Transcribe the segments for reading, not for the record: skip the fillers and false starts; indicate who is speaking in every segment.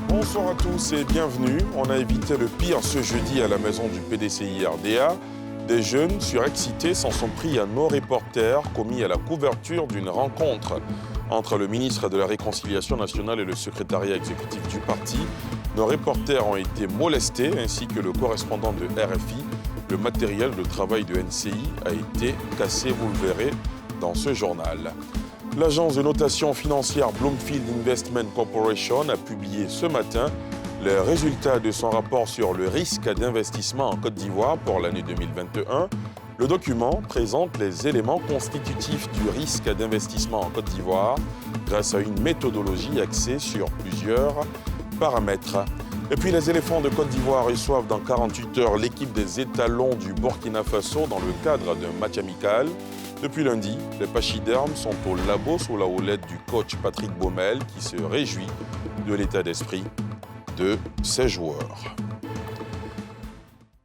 Speaker 1: Bonsoir à tous et bienvenue. On a évité le pire ce jeudi à la maison du PDCI RDA. Des jeunes surexcités s'en sont pris à nos reporters commis à la couverture d'une rencontre entre le ministre de la Réconciliation nationale et le secrétariat exécutif du parti. Nos reporters ont été molestés ainsi que le correspondant de RFI. Le matériel de travail de NCI a été cassé, vous le verrez dans ce journal. L'agence de notation financière Bloomfield Investment Corporation a publié ce matin les résultats de son rapport sur le risque d'investissement en Côte d'Ivoire pour l'année 2021. Le document présente les éléments constitutifs du risque d'investissement en Côte d'Ivoire grâce à une méthodologie axée sur plusieurs paramètres. Et puis les éléphants de Côte d'Ivoire reçoivent dans 48 heures l'équipe des étalons du Burkina Faso dans le cadre d'un match amical. Depuis lundi, les pachydermes sont au labo sous la houlette du coach Patrick Baumel qui se réjouit de l'état d'esprit de ses joueurs.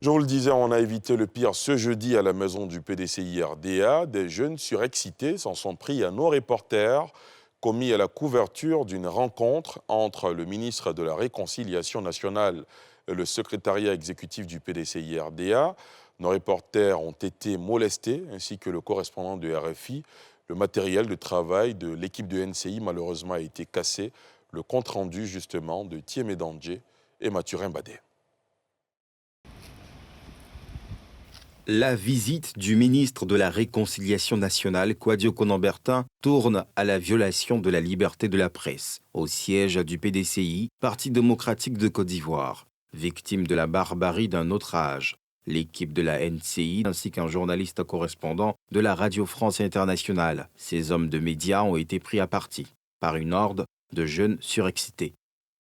Speaker 1: Je vous le disais, on a évité le pire ce jeudi à la maison du PDCI RDA. Des jeunes surexcités s'en sont pris à nos reporters, commis à la couverture d'une rencontre entre le ministre de la Réconciliation nationale et le secrétariat exécutif du PDCI RDA. Nos reporters ont été molestés, ainsi que le correspondant de RFI. Le matériel de travail de l'équipe de NCI, malheureusement, a été cassé. Le compte-rendu, justement, de Thiemé Dandje et Mathurin Badé.
Speaker 2: La visite du ministre de la Réconciliation nationale, Kouadio Konan-Bertin, tourne à la violation de la liberté de la presse, au siège du PDCI, Parti démocratique de Côte d'Ivoire, victime de la barbarie d'un autre âge. L'équipe de la NCI ainsi qu'un journaliste correspondant de la Radio France Internationale. Ces hommes de médias ont été pris à partie par une horde de jeunes surexcités.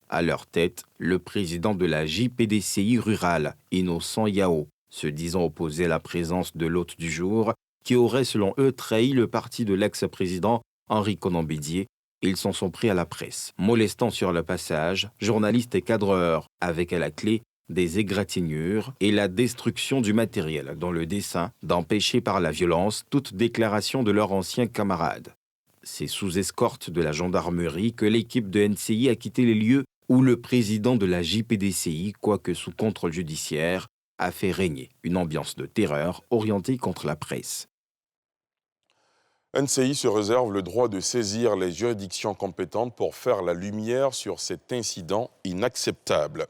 Speaker 2: À leur tête, le président de la JPDCI rurale, Innocent Yao, se disant opposé à la présence de l'hôte du jour, qui aurait selon eux trahi le parti de l'ex-président Henri Konan Bédié. Ils s'en sont pris à la presse, molestant sur le passage journalistes et cadreurs, avec à la clé des égratignures et la destruction du matériel dans le dessein d'empêcher par la violence toute déclaration de leurs anciens camarades. C'est sous escorte de la gendarmerie que l'équipe de NCI a quitté les lieux où le président de la JPDCI, quoique sous contrôle judiciaire, a fait régner une ambiance de terreur orientée contre la presse.
Speaker 1: NCI se réserve le droit de saisir les juridictions compétentes pour faire la lumière sur cet incident inacceptable.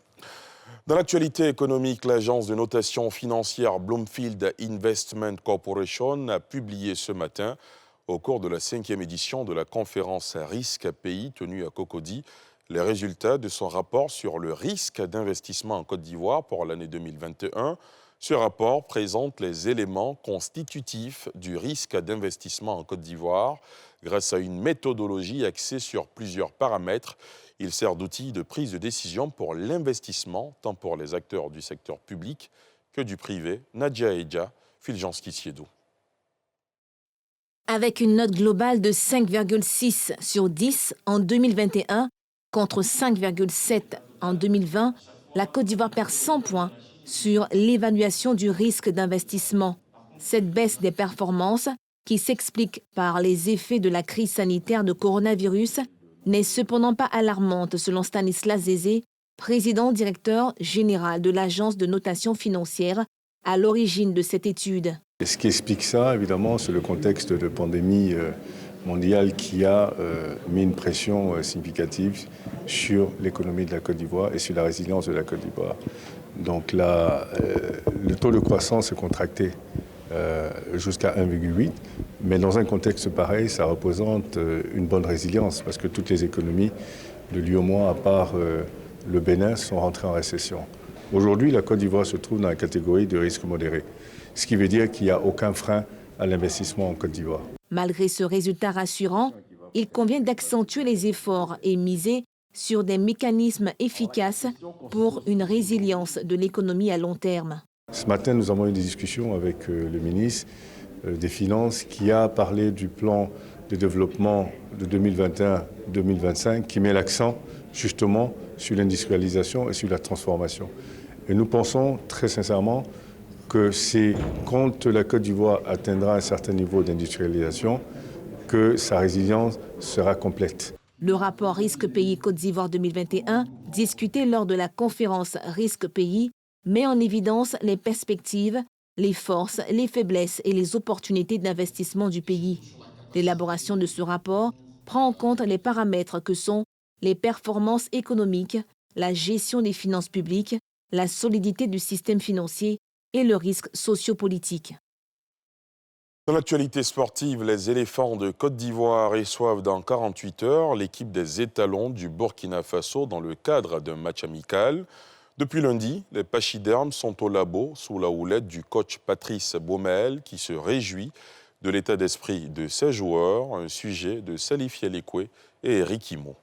Speaker 1: Dans l'actualité économique, l'agence de notation financière Bloomfield Investment Corporation a publié ce matin, au cours de la 5e édition de la conférence Risque Pays tenue à Cocody, les résultats de son rapport sur le risque d'investissement en Côte d'Ivoire pour l'année 2021. Ce rapport présente les éléments constitutifs du risque d'investissement en Côte d'Ivoire grâce à une méthodologie axée sur plusieurs paramètres. Il sert d'outil de prise de décision pour l'investissement, tant pour les acteurs du secteur public que du privé. Nadia Edja, Fulgence Siedou.
Speaker 3: Avec une note globale de 5,6 sur 10 en 2021 contre 5,7 en 2020, la Côte d'Ivoire perd 100 points sur l'évaluation du risque d'investissement. Cette baisse des performances, qui s'explique par les effets de la crise sanitaire de coronavirus, n'est cependant pas alarmante selon Stanislas Zézé, président-directeur général de l'agence de notation financière, à l'origine de cette étude.
Speaker 4: Et ce qui explique ça, évidemment, c'est le contexte de pandémie mondiale qui a mis une pression significative sur l'économie de la Côte d'Ivoire et sur la résilience de la Côte d'Ivoire. Donc là, le taux de croissance est contracté jusqu'à 1,8, mais dans un contexte pareil, ça représente une bonne résilience parce que toutes les économies de l'UEMOA, à part le Bénin, sont rentrées en récession. Aujourd'hui, la Côte d'Ivoire se trouve dans la catégorie de risque modéré, ce qui veut dire qu'il n'y a aucun frein à l'investissement en Côte d'Ivoire.
Speaker 3: Malgré ce résultat rassurant, il convient d'accentuer les efforts et miser sur des mécanismes efficaces pour une résilience de l'économie à long terme.
Speaker 4: Ce matin, nous avons eu des discussions avec le ministre des Finances qui a parlé du plan de développement de 2021-2025 qui met l'accent justement sur l'industrialisation et sur la transformation. Et nous pensons très sincèrement que c'est quand la Côte d'Ivoire atteindra un certain niveau d'industrialisation que sa résilience sera complète.
Speaker 3: Le rapport Risque Pays Côte d'Ivoire 2021, discuté lors de la conférence Risque Pays, met en évidence les perspectives, les forces, les faiblesses et les opportunités d'investissement du pays. L'élaboration de ce rapport prend en compte les paramètres que sont les performances économiques, la gestion des finances publiques, la solidité du système financier et le risque sociopolitique.
Speaker 1: Dans l'actualité sportive, les éléphants de Côte d'Ivoire reçoivent dans 48 heures l'équipe des étalons du Burkina Faso dans le cadre d'un match amical. Depuis lundi, les pachydermes sont au labo sous la houlette du coach Patrice Baumel qui se réjouit de l'état d'esprit de ses joueurs, un sujet de Salif Yelekwe et Eric Imo.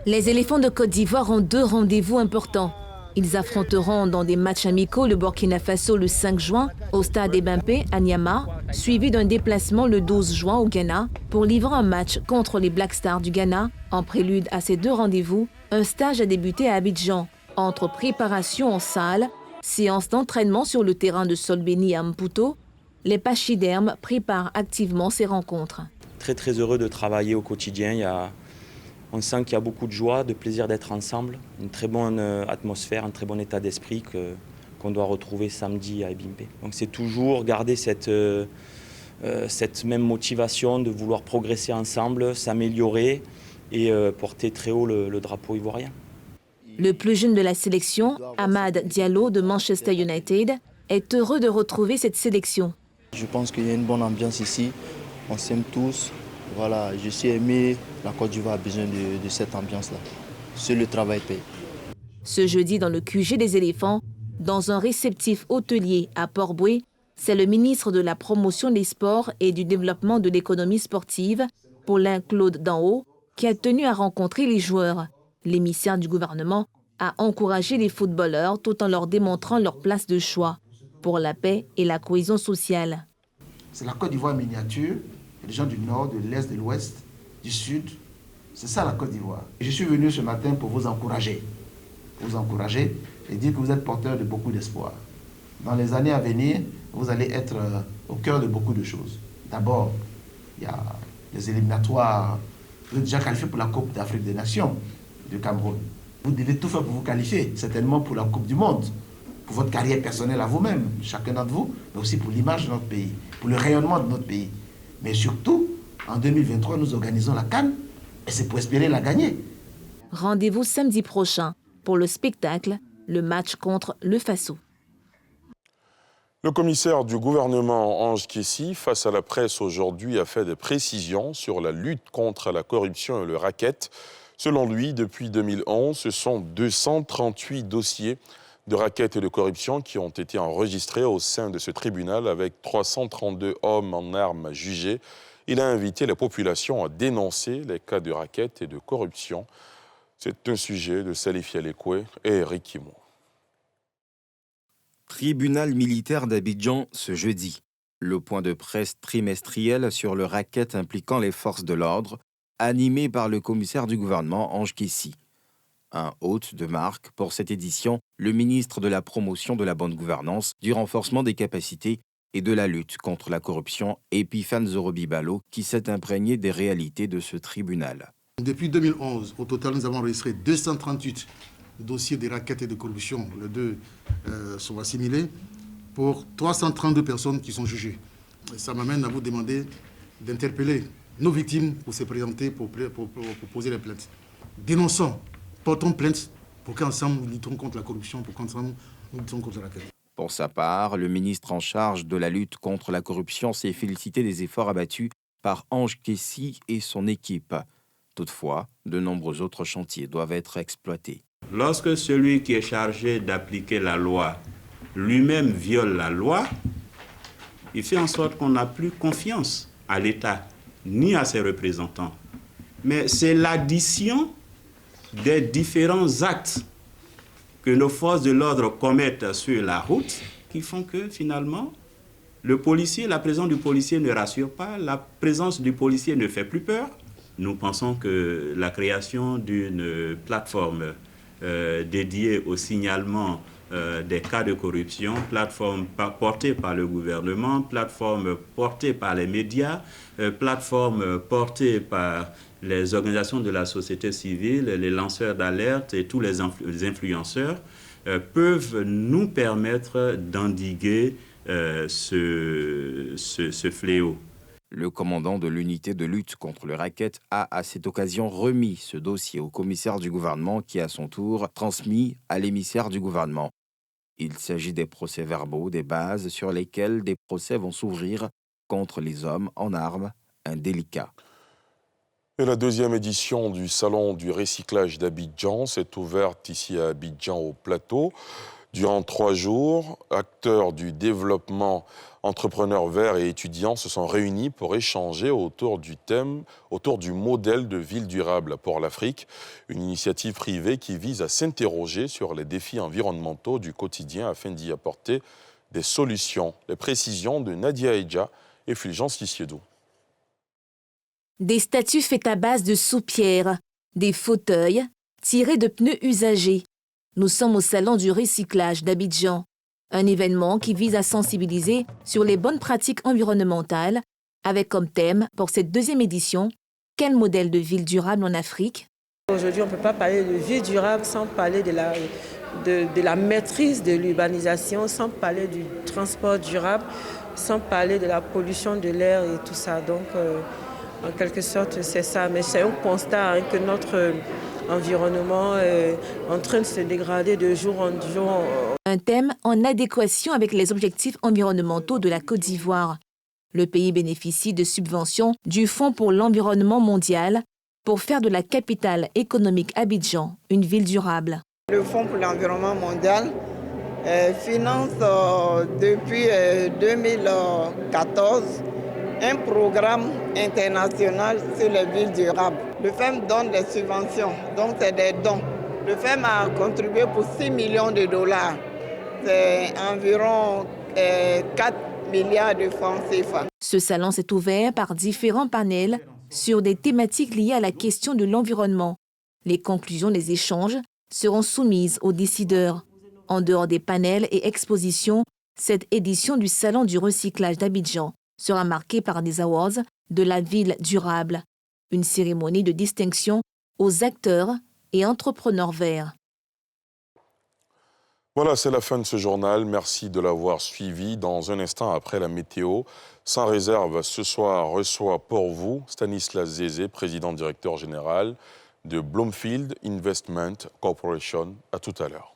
Speaker 3: Les éléphants de Côte d'Ivoire ont 2 rendez-vous importants. Ils affronteront dans des matchs amicaux le Burkina Faso le 5 juin au stade Ebimpé à Niamey, suivi d'un déplacement le 12 juin au Ghana pour livrer un match contre les Black Stars du Ghana. En prélude à ces 2 rendez-vous, un stage a débuté à Abidjan. Entre préparation en salle, séance d'entraînement sur le terrain de sol béni à Maputo, les pachydermes préparent activement ces rencontres.
Speaker 5: Très heureux de travailler au quotidien. On sent qu'il y a beaucoup de joie, de plaisir d'être ensemble, une très bonne atmosphère, un très bon état d'esprit qu'on doit retrouver samedi à Ebimpé. Donc c'est toujours garder cette même motivation de vouloir progresser ensemble, s'améliorer et porter très haut le drapeau ivoirien.
Speaker 3: Le plus jeune de la sélection, Amad Diallo de Manchester United, est heureux de retrouver cette sélection.
Speaker 6: Je pense qu'il y a une bonne ambiance ici, on s'aime tous. Voilà, je suis aimé, la Côte d'Ivoire a besoin de cette ambiance-là. C'est le travail paye.
Speaker 3: Ce jeudi, dans le QG des éléphants, dans un réceptif hôtelier à Port-Boué, c'est le ministre de la Promotion des Sports et du Développement de l'économie sportive, Paulin Claude Danhaut, qui a tenu à rencontrer les joueurs. L'émissaire du gouvernement a encouragé les footballeurs tout en leur démontrant leur place de choix pour la paix et la cohésion sociale.
Speaker 7: C'est la Côte d'Ivoire miniature. Les gens du nord, de l'est, de l'ouest, du sud. C'est ça la Côte d'Ivoire. Je suis venu ce matin pour vous encourager. Et dire que vous êtes porteur de beaucoup d'espoir. Dans les années à venir, vous allez être au cœur de beaucoup de choses. D'abord, il y a les éliminatoires. Vous êtes déjà qualifié pour la Coupe d'Afrique des Nations du Cameroun. Vous devez tout faire pour vous qualifier, certainement pour la Coupe du Monde, pour votre carrière personnelle à vous-même, chacun d'entre vous, mais aussi pour l'image de notre pays, pour le rayonnement de notre pays. Mais surtout, en 2023, nous organisons la CAN et c'est pour espérer la gagner.
Speaker 3: Rendez-vous samedi prochain pour le spectacle, le match contre le Faso.
Speaker 1: Le commissaire du gouvernement, Ange Kessi, face à la presse aujourd'hui, a fait des précisions sur la lutte contre la corruption et le racket. Selon lui, depuis 2011, ce sont 238 dossiers de racket et de corruption qui ont été enregistrés au sein de ce tribunal avec 332 hommes en armes jugés. Il a invité la population à dénoncer les cas de racket et de corruption. C'est un sujet de Salif Yelekwe et Eric Imo.
Speaker 2: Tribunal militaire d'Abidjan ce jeudi. Le point de presse trimestriel sur le racket impliquant les forces de l'ordre, animé par le commissaire du gouvernement, Ange Kessi. Un hôte de marque pour cette édition, le ministre de la Promotion de la bonne gouvernance, du renforcement des capacités et de la lutte contre la corruption, Epiphane Zorobi-Balo, qui s'est imprégné des réalités de ce tribunal.
Speaker 8: Depuis 2011, au total, nous avons enregistré 238 dossiers de racket et de corruption. Les deux sont assimilés pour 332 personnes qui sont jugées. Et ça m'amène à vous demander d'interpeller nos victimes pour se présenter, pour poser les plaintes. Dénonçons. Portons plainte pour qu'ensemble nous luttons contre la corruption, pour qu'ensemble nous luttons contre la racket.
Speaker 2: Pour sa part, le ministre en charge de la lutte contre la corruption s'est félicité des efforts abattus par Ange Kessi et son équipe. Toutefois, de nombreux autres chantiers doivent être exploités.
Speaker 9: Lorsque celui qui est chargé d'appliquer la loi lui-même viole la loi, il fait en sorte qu'on n'a plus confiance à l'État ni à ses représentants. Mais c'est l'addition des différents actes que nos forces de l'ordre commettent sur la route qui font que finalement, la présence du policier ne rassure pas, la présence du policier ne fait plus peur, nous pensons que la création d'une plateforme dédiée au signalement des cas de corruption, plateforme portée par le gouvernement, plateforme portée par les médias, plateforme portée par les organisations de la société civile, les lanceurs d'alerte et tous les influenceurs, peuvent nous permettre d'endiguer ce fléau.
Speaker 2: Le commandant de l'unité de lutte contre le racket a à cette occasion remis ce dossier au commissaire du gouvernement qui, à son tour, transmis à l'émissaire du gouvernement. Il s'agit des procès-verbaux, des bases sur lesquelles des procès vont s'ouvrir contre les hommes en armes indélicats.
Speaker 1: Et la deuxième édition du Salon du recyclage d'Abidjan s'est ouverte ici à Abidjan au plateau. Durant 3 jours, acteurs du développement, entrepreneurs verts et étudiants se sont réunis pour échanger autour du modèle de ville durable pour l'Afrique, une initiative privée qui vise à s'interroger sur les défis environnementaux du quotidien afin d'y apporter des solutions. Les précisions de Nadia Eidja et Fulgence Lissiedou.
Speaker 3: Des statues faites à base de soupières, des fauteuils tirés de pneus usagés. Nous sommes au Salon du recyclage d'Abidjan, un événement qui vise à sensibiliser sur les bonnes pratiques environnementales, avec comme thème pour cette deuxième édition, quel modèle de ville durable en Afrique?
Speaker 10: Aujourd'hui, on ne peut pas parler de ville durable sans parler de la maîtrise de l'urbanisation, sans parler du transport durable, sans parler de la pollution de l'air et tout ça. Donc, en quelque sorte, c'est ça. Mais c'est un constat que notre environnement est en train de se dégrader de jour en jour.
Speaker 3: Un thème en adéquation avec les objectifs environnementaux de la Côte d'Ivoire. Le pays bénéficie de subventions du Fonds pour l'environnement mondial pour faire de la capitale économique Abidjan une ville durable.
Speaker 11: Le Fonds pour l'environnement mondial finance depuis 2014 un programme international sur les villes durables. Le FEM donne des subventions, donc c'est des dons. Le FEM a contribué pour 6 millions de dollars. C'est environ 4 milliards de francs CFA.
Speaker 3: Ce salon s'est ouvert par différents panels sur des thématiques liées à la question de l'environnement. Les conclusions des échanges seront soumises aux décideurs. En dehors des panels et expositions, cette édition du Salon du recyclage d'Abidjan sera marquée par des awards de la ville durable, une cérémonie de distinction aux acteurs et entrepreneurs verts.
Speaker 1: Voilà, c'est la fin de ce journal. Merci de l'avoir suivi. Dans un instant après la météo, Sans réserve, ce soir reçoit pour vous Stanislas Zézé, président directeur général de Bloomfield Investment Corporation. À tout à l'heure.